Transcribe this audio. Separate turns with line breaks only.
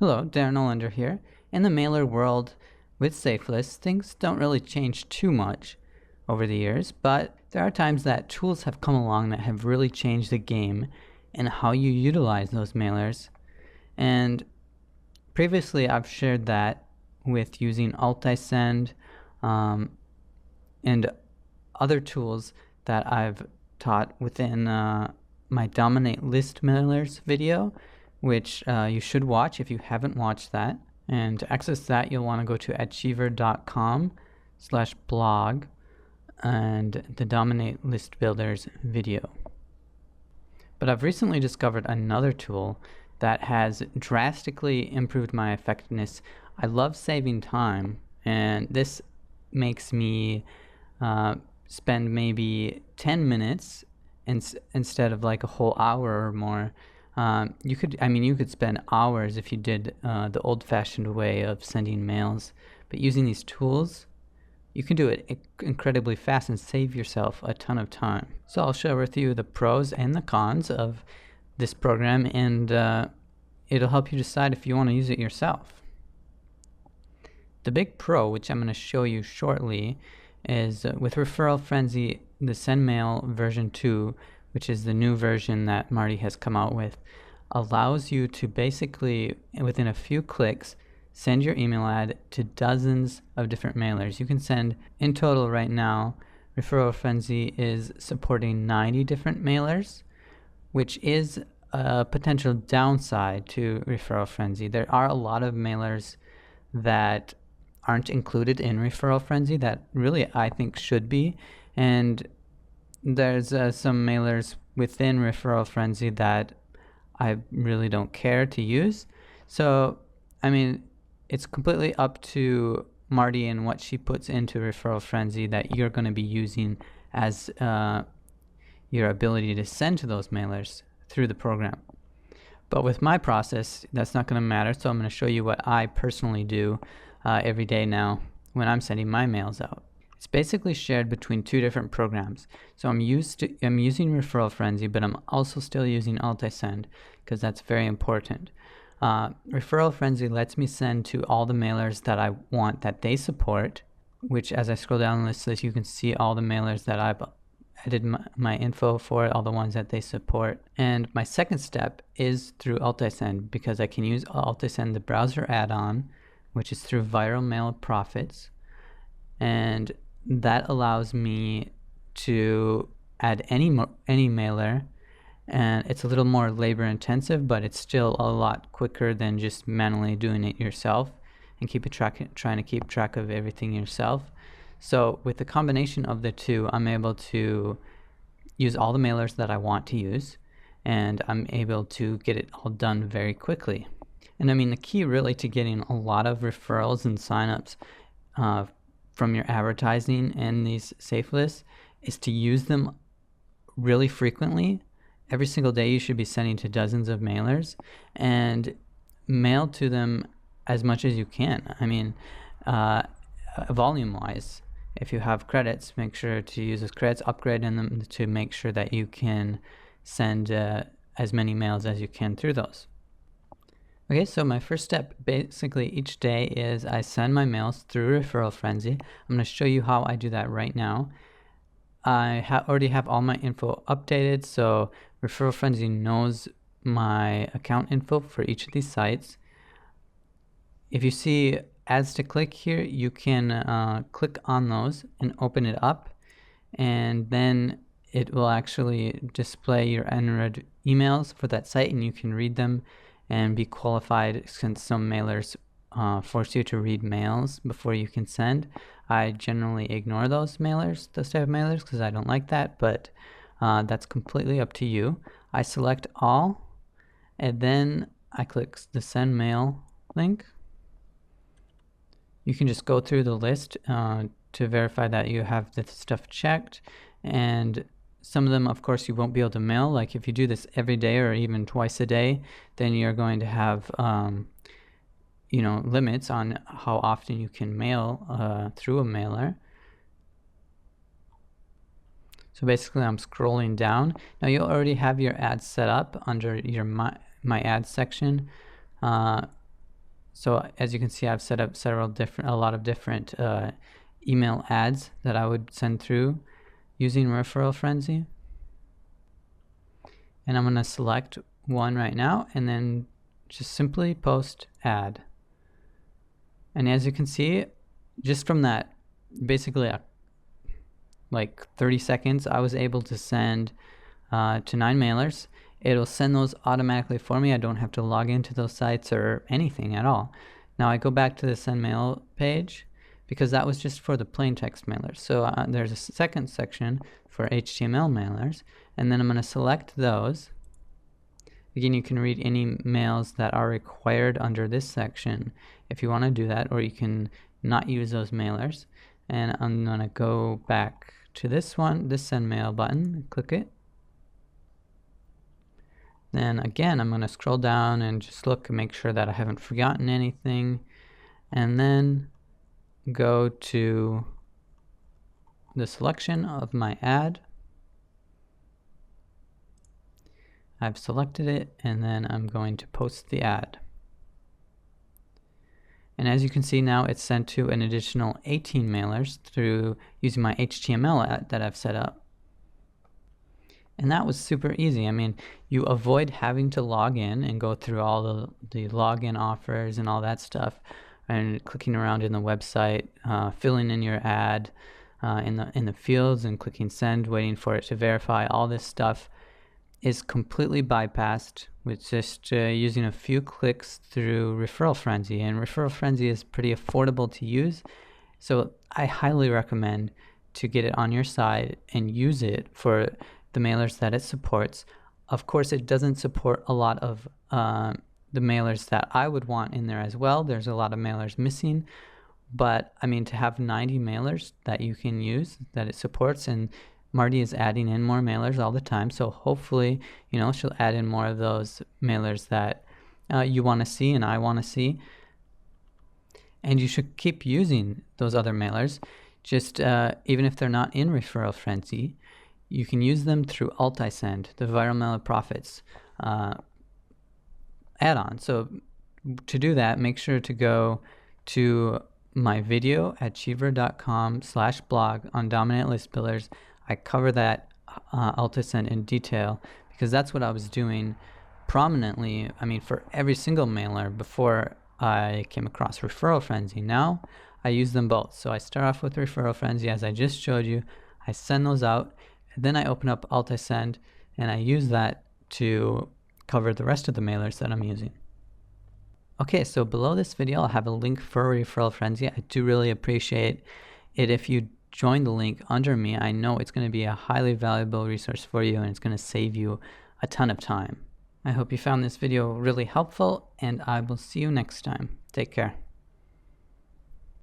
Hello, Darren Olander here. In the mailer world with Safelists, things don't really change too much over the years, but there are times that tools have come along that have really changed the game and how you utilize those mailers. And previously I've shared that with using Altisend and other tools that I've taught within my Dominate List Mailers video, which you should watch if you haven't watched that. And to access that, you'll want to go to achiever.com/blog and the Dominate List Builders video. But I've recently discovered another tool that has drastically improved my effectiveness. I love saving time, and this makes me spend maybe 10 minutes instead of like a whole hour or more. You could spend hours if you did the old-fashioned way of sending mails, but using these tools, you can do it incredibly fast and save yourself a ton of time. So I'll share with you the pros and the cons of this program, and it'll help you decide if you want to use it yourself. The big pro, which I'm going to show you shortly, is with Referral Frenzy, the Send Mail version 2, which is the new version that Marty has come out with, allows you to basically, within a few clicks, send your email ad to dozens of different mailers. You can send, in total right now, Referral Frenzy is supporting 90 different mailers, which is a potential downside to Referral Frenzy. There are a lot of mailers that aren't included in Referral Frenzy that really I think should be, and there's some mailers within Referral Frenzy that I really don't care to use. So I mean, it's completely up to Marty and what she puts into Referral Frenzy that you're going to be using as your ability to send to those mailers through the program. But with my process, that's not going to matter, so I'm going to show you what I personally do every day now when I'm sending my mails out. It's basically shared between two different programs. So I'm using Referral Frenzy, but I'm also still using Altisend because that's very important. Referral Frenzy lets me send to all the mailers that I want that they support, which as I scroll down the list, you can see all the mailers that I've added my info for, all the ones that they support. And my second step is through Altisend, because I can use Altisend, the browser add-on, which is through Viral Mail Profits, and that allows me to add any mailer, and it's a little more labor intensive, but it's still a lot quicker than just manually doing it yourself and trying to keep track of everything yourself. So with the combination of the two, I'm able to use all the mailers that I want to use, and I'm able to get it all done very quickly. And I mean, the key really to getting a lot of referrals and signups from your advertising and these safe lists is to use them really frequently. Every single day you should be sending to dozens of mailers and mail to them as much as you can. I mean, volume-wise, if you have credits, make sure to use those credits, upgrade in them to make sure that you can send as many mails as you can through those. Okay, so my first step basically each day is I send my mails through Referral Frenzy. I'm going to show you how I do that right now. I already have all my info updated, so Referral Frenzy knows my account info for each of these sites. If you see ads to click here, you can click on those and open it up, and then it will actually display your unread emails for that site, and you can read them and be qualified, since some mailers force you to read mails before you can send. I generally ignore those type of mailers, because I don't like that, but that's completely up to you. I select all, and then I click the send mail link. You can just go through the list to verify that you have this stuff checked, and some of them, of course, you won't be able to mail. Like if you do this every day or even twice a day, then you're going to have limits on how often you can mail through a mailer. So basically I'm scrolling down. Now you already have your ads set up under your my ads section. So as you can see, I've set up a lot of different email ads that I would send through using Referral Frenzy. And I'm going to select one right now and then just simply post ad. And as you can see, just from that, basically like 30 seconds, I was able to send to 9 mailers. It'll send those automatically for me. I don't have to log into those sites or anything at all. Now I go back to the send mail page because that was just for the plain text mailers. So there's a second section for HTML mailers, and then I'm going to select those. Again, you can read any mails that are required under this section if you want to do that, or you can not use those mailers. And I'm going to go back to this one, this send mail button, click it. Then again, I'm going to scroll down and just look and make sure that I haven't forgotten anything. And then go to the selection of my ad. I've selected it, and then I'm going to post the ad. And as you can see now, it's sent to an additional 18 mailers through using my HTML ad that I've set up. And that was super easy. I mean, you avoid having to log in and go through all the login offers and all that stuff, and clicking around in the website, filling in your ad in the fields and clicking send, waiting for it to verify. All this stuff is completely bypassed with just using a few clicks through Referral Frenzy. And Referral Frenzy is pretty affordable to use, so I highly recommend to get it on your side and use it for the mailers that it supports. Of course, it doesn't support a lot of the mailers that I would want in there as well. There's a lot of mailers missing, but I mean, to have 90 mailers that you can use that it supports, and Marty is adding in more mailers all the time, so hopefully, you know, she'll add in more of those mailers that you want to see and I want to see. And you should keep using those other mailers, just even if they're not in Referral Frenzy. You can use them through Altisend, the Viral Mailer Profits add-on. So to do that, make sure to go to my video at cheever.com/blog on Dominant List Builders. I cover that Altisend in detail because that's what I was doing prominently. I mean, for every single mailer before I came across Referral Frenzy. Now I use them both. So I start off with Referral Frenzy, as I just showed you. I send those out, and then I open up Altisend, and I use that to cover the rest of the mailers that I'm using. Okay, so below this video, I'll have a link for Referral Frenzy. I do really appreciate it if you join the link under me. I know it's going to be a highly valuable resource for you, and it's going to save you a ton of time. I hope you found this video really helpful, and I will see you next time. Take care.